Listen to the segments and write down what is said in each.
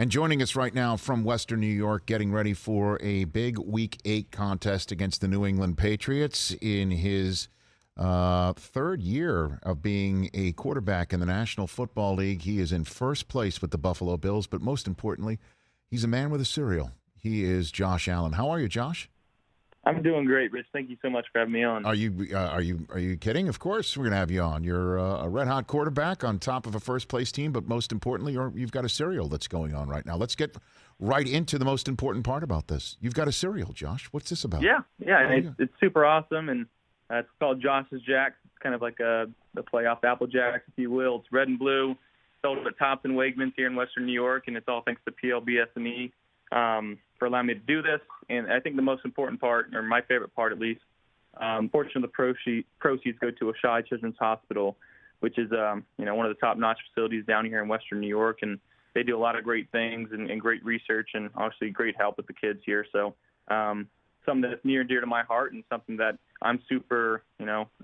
And joining us right now from Western New York, getting ready for a big Week 8 contest against the New England Patriots in his third year of being a quarterback in the National Football League. He is in first place with the Buffalo Bills, but most importantly, he's a man with a cereal. He is Josh Allen. How are you, Josh? I'm doing great, Rich. Thank you so much for having me on. Are you kidding? Of course we're going to have you on. You're a red-hot quarterback on top of a first-place team, but most importantly, you've got a cereal that's going on right now. Let's get right into the most important part about this. You've got a cereal, Josh. What's this about? Yeah, it's super awesome, and it's called Josh's Jacks. It's kind of like the playoff Apple Jacks, if you will. It's red and blue, sold at Tops and Wegmans here in Western New York, and it's all thanks to PLBS&E for allowing me to do this. And I think the most important part, or my favorite part at least, portion of the proceeds go to Oshai Children's Hospital, which is one of the top-notch facilities down here in Western New York, and they do a lot of great things and great research and obviously great help with the kids here. So something that's near and dear to my heart and something that I'm super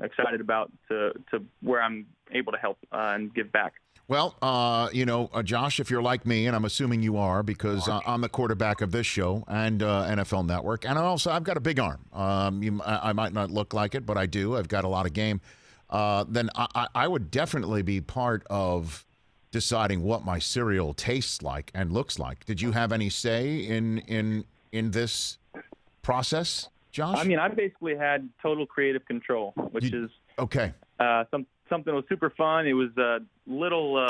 excited about to where I'm able to help and give back. Well, Josh, if you're like me, and I'm assuming you are, because I'm the quarterback of this show and NFL Network, and I've got a big arm. I might not look like it, but I do. I've got a lot of game. Then I would definitely be part of deciding what my cereal tastes like and looks like. Did you have any say in this process, Josh? I mean, I basically had total creative control, which is okay. Something that was super fun. It was a little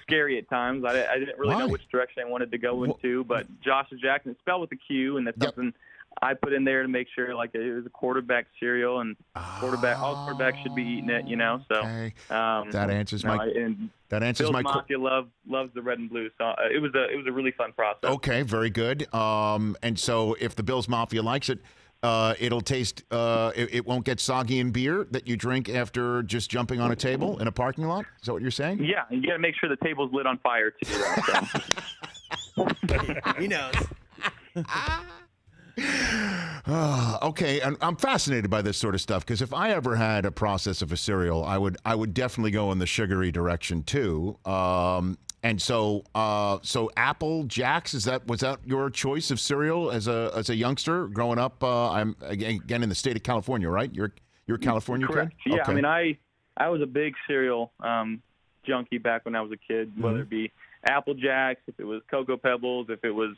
scary at times. I didn't really know which direction I wanted to go into, but Josh's Jackson, it's spelled with a Q, and that's something I put in there to make sure like it was a quarterback cereal, and all quarterbacks should be eating it, So okay. That answers my Bill's Mafia loves the red and blue, so it was a really fun process. Okay, very good. And so if the Bills Mafia likes it, it'll taste. It won't get soggy in beer that you drink after just jumping on a table in a parking lot. Is that what you're saying? Yeah, you got to make sure the table's lit on fire too. He knows. Okay, and I'm fascinated by this sort of stuff because if I ever had a process of a cereal, I would definitely go in the sugary direction too. And so Apple Jacks, was that your choice of cereal as a youngster growing up? I'm again in the state of California, right? You're a California Correct. kid? Yeah, okay. I mean I was a big cereal junkie back when I was a kid, whether it be Apple Jacks, if it was Cocoa Pebbles, if it was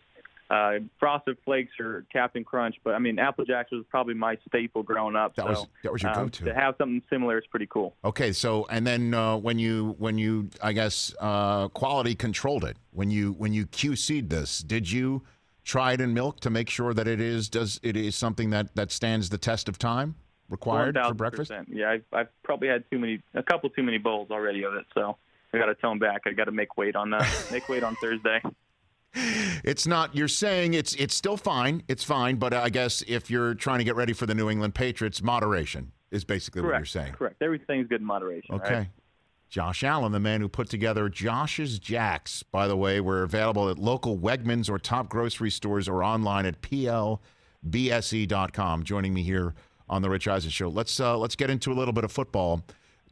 Frosted Flakes or Captain Crunch. But I mean, Apple Jacks was probably my staple growing up. That was your go-to. To have something similar is pretty cool. Okay, so and then when you I guess quality controlled it, when you QC'd this, did you try it in milk to make sure that it is something that stands the test of time required for breakfast? Yeah, I've probably had a couple too many bowls already of it, so I got to tone back. I got to make weight on Thursday. It's not. You're saying it's still fine. It's fine, but I guess if you're trying to get ready for the New England Patriots, moderation is basically what you're saying. Correct. Everything's good in moderation. Okay. Right? Josh Allen, the man who put together Josh's Jacks. By the way, we're available at local Wegmans or top grocery stores or online at plbse.com. Joining me here on the Rich Eisen Show. Let's get into a little bit of football.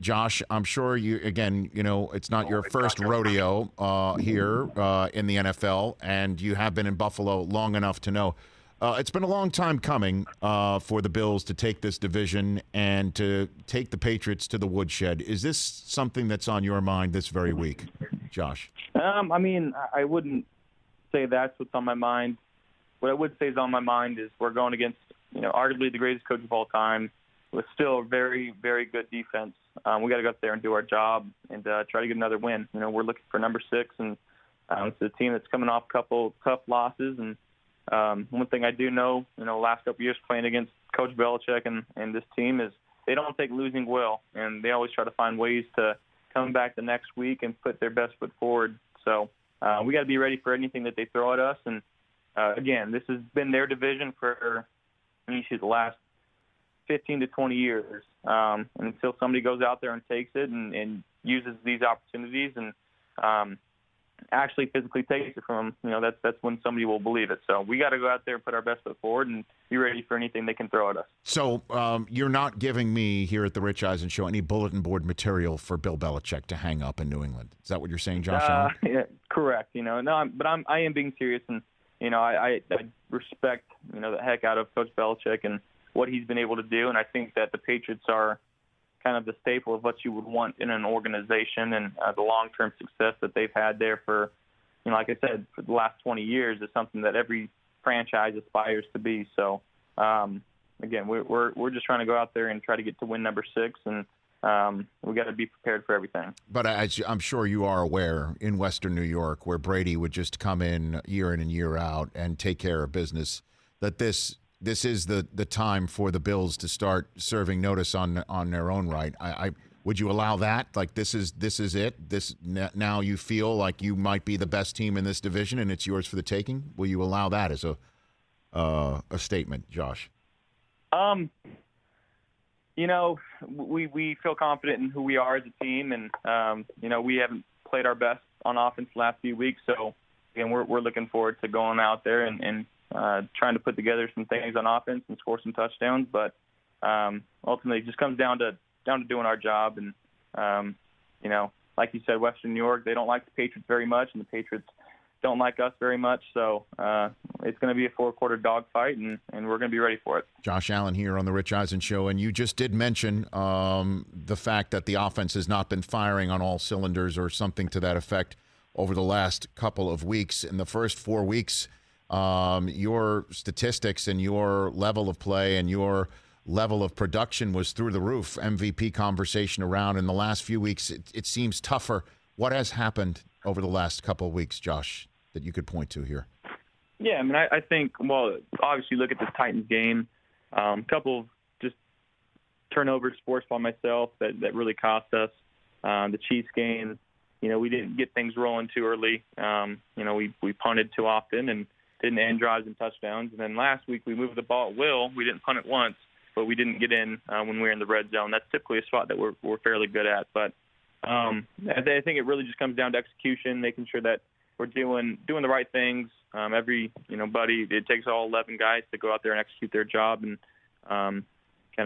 Josh, I'm sure it's not your first rodeo here in the NFL, and you have been in Buffalo long enough to know. It's been a long time coming for the Bills to take this division and to take the Patriots to the woodshed. Is this something that's on your mind this very week, Josh? I mean, I wouldn't say that's what's on my mind. What I would say is on my mind is we're going against, arguably the greatest coach of all time with still a very, very good defense. We got to go up there and do our job and try to get another win. We're looking for number 6, and it's a team that's coming off a couple tough losses. And one thing I do know, last couple of years playing against Coach Belichick and this team is they don't take losing well, and they always try to find ways to come back the next week and put their best foot forward. So we got to be ready for anything that they throw at us. And again, this has been their division for the last 15 to 20 years, and until somebody goes out there and takes it and uses these opportunities and actually physically takes it from them, that's when somebody will believe it. So we got to go out there and put our best foot forward and be ready for anything they can throw at us. So you're not giving me here at the Rich Eisen Show any bulletin board material for Bill Belichick to hang up in New England. Is that what you're saying, Josh Allen? Yeah, correct. I am being serious, and I respect the heck out of Coach Belichick and what he's been able to do, and I think that the Patriots are kind of the staple of what you would want in an organization, and the long-term success that they've had there for, like I said, for the last 20 years is something that every franchise aspires to be. So, again, we're just trying to go out there and try to get to win number 6, and we got to be prepared for everything. But I'm sure you are aware, in Western New York, where Brady would just come in and year out and take care of business, that this is the time for the Bills to start serving notice on their own right. Would you allow that? Like this is it. Now you feel like you might be the best team in this division and it's yours for the taking. Will you allow that as a statement, Josh? We feel confident in who we are as a team, and we haven't played our best on offense the last few weeks. So again, we're looking forward to going out there and trying to put together some things on offense and score some touchdowns. But ultimately, it just comes down to doing our job. And like you said, Western New York, they don't like the Patriots very much, and the Patriots don't like us very much. So it's going to be a 4-quarter dogfight, and we're going to be ready for it. Josh Allen here on the Rich Eisen Show, and you just did mention the fact that the offense has not been firing on all cylinders or something to that effect over the last couple of weeks. In the first 4 weeks, your statistics and your level of play and your level of production was through the roof. MVP conversation around. In the last few weeks, it seems tougher. What has happened over the last couple of weeks, Josh, that you could point to here? Yeah, I think, obviously look at the Titans game. A couple of just turnovers forced by myself that really cost us. The Chiefs game, we didn't get things rolling too early. We punted too often and didn't end drives and touchdowns. And then last week we moved the ball at will. We didn't punt it once, but we didn't get in when we were in the red zone. That's typically a spot that we're fairly good at. But I think it really just comes down to execution, making sure that we're doing the right things. It takes all 11 guys to go out there and execute their job and kind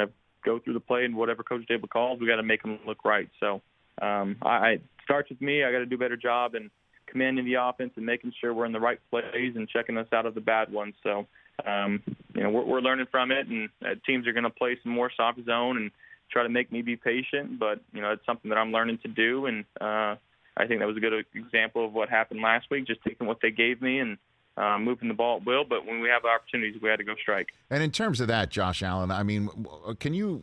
of go through the play and whatever Coach Dable calls, we got to make them look right. So it starts with me. I got to do a better job and commanding the offense and making sure we're in the right plays and checking us out of the bad ones. So, we're learning from it, and teams are going to play some more soft zone and try to make me be patient. But, it's something that I'm learning to do, and I think that was a good example of what happened last week, just taking what they gave me and moving the ball at will. But when we have opportunities, we had to go strike. And in terms of that, Josh Allen, can you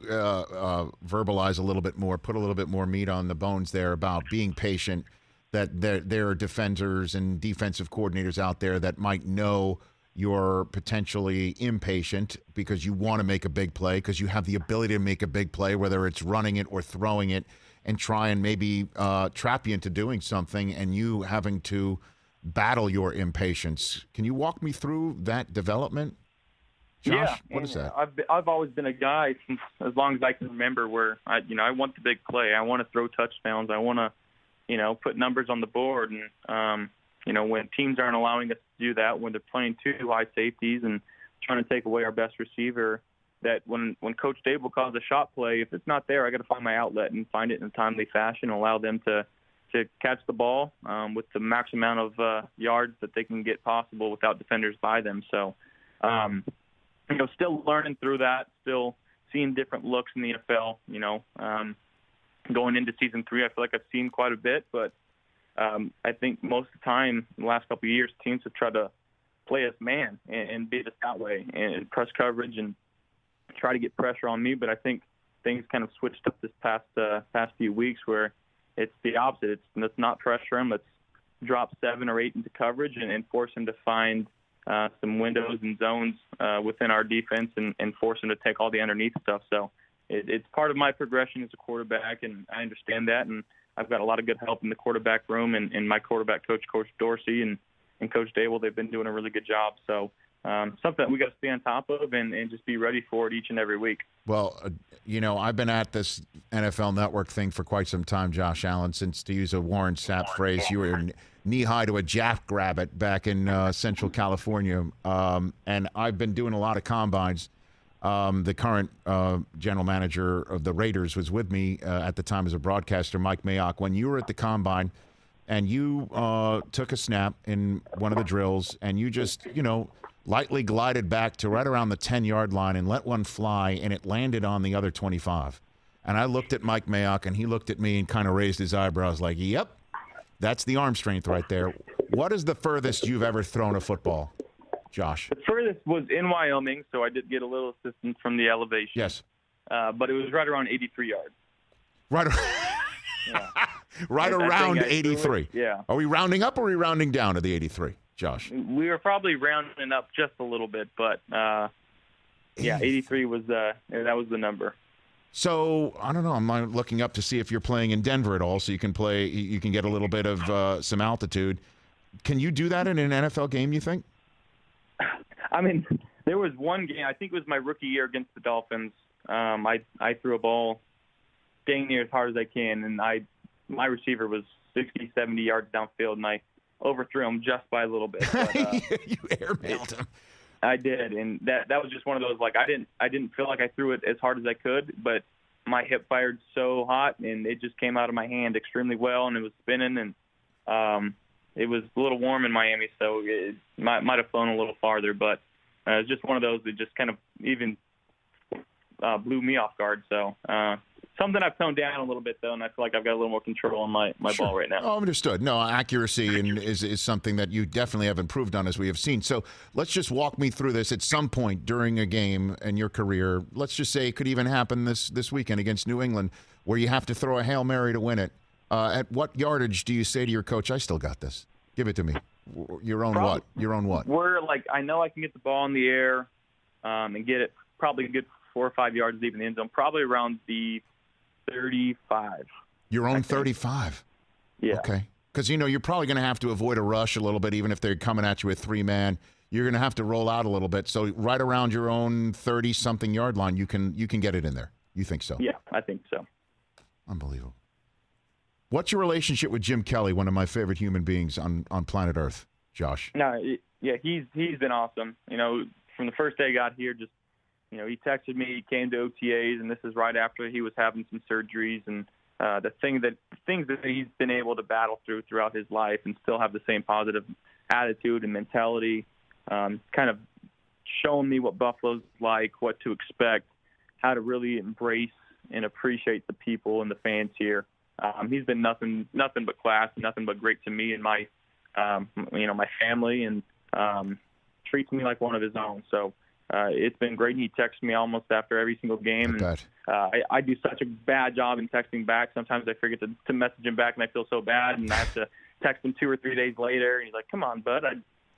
verbalize a little bit more, put a little bit more meat on the bones there about being patient, that there are defenders and defensive coordinators out there that might know you're potentially impatient because you want to make a big play, because you have the ability to make a big play, whether it's running it or throwing it, and try and maybe trap you into doing something, and you having to battle your impatience. Can you walk me through that development, Josh? Yeah, what is that? I've always been a guy since as long as I can remember where I want the big play. I want to throw touchdowns. I want to put numbers on the board. And, when teams aren't allowing us to do that, when they're playing two high safeties and trying to take away our best receiver, that when Coach Dable calls a shot play, if it's not there, I got to find my outlet and find it in a timely fashion, allow them to catch the ball with the max amount of yards that they can get possible without defenders by them. So, still learning through that, still seeing different looks in the NFL, going into season 3, I feel like I've seen quite a bit, but I think most of the time in the last couple of years, teams have tried to play us man and beat us that way and press coverage and try to get pressure on me. But I think things kind of switched up this past few weeks where it's the opposite. Let's not pressure him. Let's drop 7 or 8 into coverage and force him to find some windows and zones within our defense and force him to take all the underneath stuff. So it's part of my progression as a quarterback, and I understand that. And I've got a lot of good help in the quarterback room and my quarterback coach, Coach Dorsey, and Coach Dable. They've been doing a really good job. So something that we got to stay on top of and just be ready for it each and every week. Well, I've been at this NFL Network thing for quite some time, Josh Allen, since, to use a Warren Sapp phrase, you were knee-high to a jackrabbit back in Central California. And I've been doing a lot of combines. The current general manager of the Raiders was with me at the time as a broadcaster, Mike Mayock. When you were at the combine and you took a snap in one of the drills and you just, lightly glided back to right around the 10-yard line and let one fly, and it landed on the other 25. And I looked at Mike Mayock, and he looked at me and kind of raised his eyebrows like, yep, that's the arm strength right there. What is the furthest you've ever thrown a football, Josh? The furthest was in Wyoming, so I did get a little assistance from the elevation. Yes. But it was right around 83 yards. Right, Yeah. right around 83. Yeah. Are we rounding up or are we rounding down to the 83, Josh? We were probably rounding up just a little bit, but 83 was that was the number. So I don't know. I'm looking up to see if you're playing in Denver at all, so you can play. You can get a little bit of some altitude. Can you do that in an NFL game? You think? I mean, there was one game. I think it was my rookie year against the Dolphins. I threw a ball dang near as hard as I can, and my receiver was 60, 70 yards downfield, and I overthrew him just by a little bit. But, you airmailed him. I did, and that was just one of those, like, I didn't feel like I threw it as hard as I could, but my hip fired so hot, and it just came out of my hand extremely well, and it was spinning, and it was a little warm in Miami, so it might have flown a little farther, but it was just one of those that just kind of even blew me off guard. So something I've toned down a little bit, though, and I feel like I've got a little more control on my Sure. ball right now. Oh, understood. No, accuracy is something that you definitely have improved on, as we have seen. So let's just walk me through this at some point during a game in your career. Let's just say it could even happen this weekend against New England, where you have to throw a Hail Mary to win it. At what yardage do you say to your coach, I still got this? Give it to me. Your own what? Your own what? We're like, I know I can get the ball in the air and get it probably a good 4 or 5 yards deep in the end zone, probably around the 35. Your own 35? Yeah. Okay. Because, you're probably going to have to avoid a rush a little bit, even if they're coming at you with 3-man. You're going to have to roll out a little bit. So right around your own 30-something yard line, you can get it in there. You think so? Yeah, I think so. Unbelievable. What's your relationship with Jim Kelly, one of my favorite human beings on planet Earth, Josh? No, he's been awesome. From the first day I got here, just he texted me, he came to OTAs, and this is right after he was having some surgeries, and the things that he's been able to battle throughout his life and still have the same positive attitude and mentality, kind of showing me what Buffalo's like, what to expect, how to really embrace and appreciate the people and the fans here. He's been nothing but class, nothing but great to me and my family, and treats me like one of his own. So it's been great. He texts me almost after every single game. I do such a bad job in texting back. Sometimes I forget to message him back, and I feel so bad, and I have to text him 2 or 3 days later. And he's like, "Come on, bud."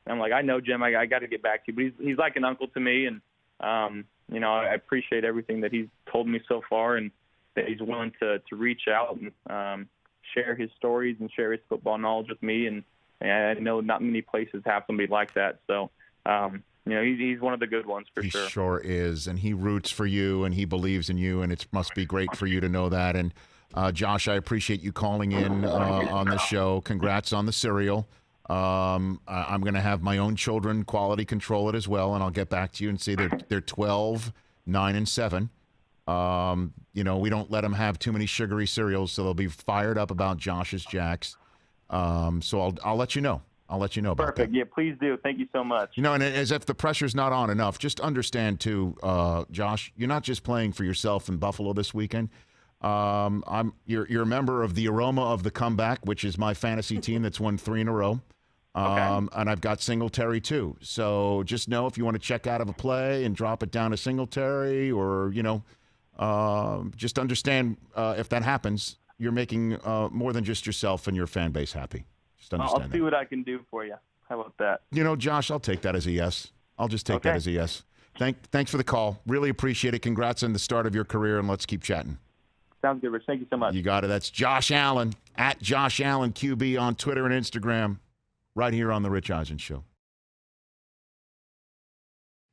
I'm like, "I know, Jim. I got to get back to you." But he's like an uncle to me, and I appreciate everything that he's told me so far, and that he's willing to reach out and share his stories and share his football knowledge with me. And I know not many places have somebody like that. So, he's one of the good ones for sure. He sure is. And he roots for you, and he believes in you, and it must be great for you to know that. And, Josh, I appreciate you calling in on the show. Congrats on the cereal. I'm going to have my own children quality control it as well, and I'll get back to you and say they're 12, 9, and 7. We don't let them have too many sugary cereals, so they'll be fired up about Josh's Jacks. So I'll let you know. I'll let you know about Perfect. that. Yeah, please do. Thank you so much. And as if the pressure's not on enough, just understand too, Josh, you're not just playing for yourself in Buffalo this weekend. You're a member of the Aroma of the Comeback, which is my fantasy team that's won 3 in a row. And I've got Singletary too. So just know if you want to check out of a play and drop it down to Singletary, or just understand if that happens, you're making more than just yourself and your fan base happy. Just understand I'll see what I can do for you. How about that? Josh, I'll take that as a yes. I'll just take that as a yes. Thanks for the call. Really appreciate it. Congrats on the start of your career, and let's keep chatting. Sounds good, Rich. Thank you so much. You got it. That's Josh Allen, at Josh Allen QB on Twitter and Instagram, right here on The Rich Eisen Show.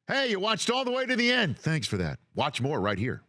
Hey, you watched all the way to the end. Thanks for that. Watch more right here.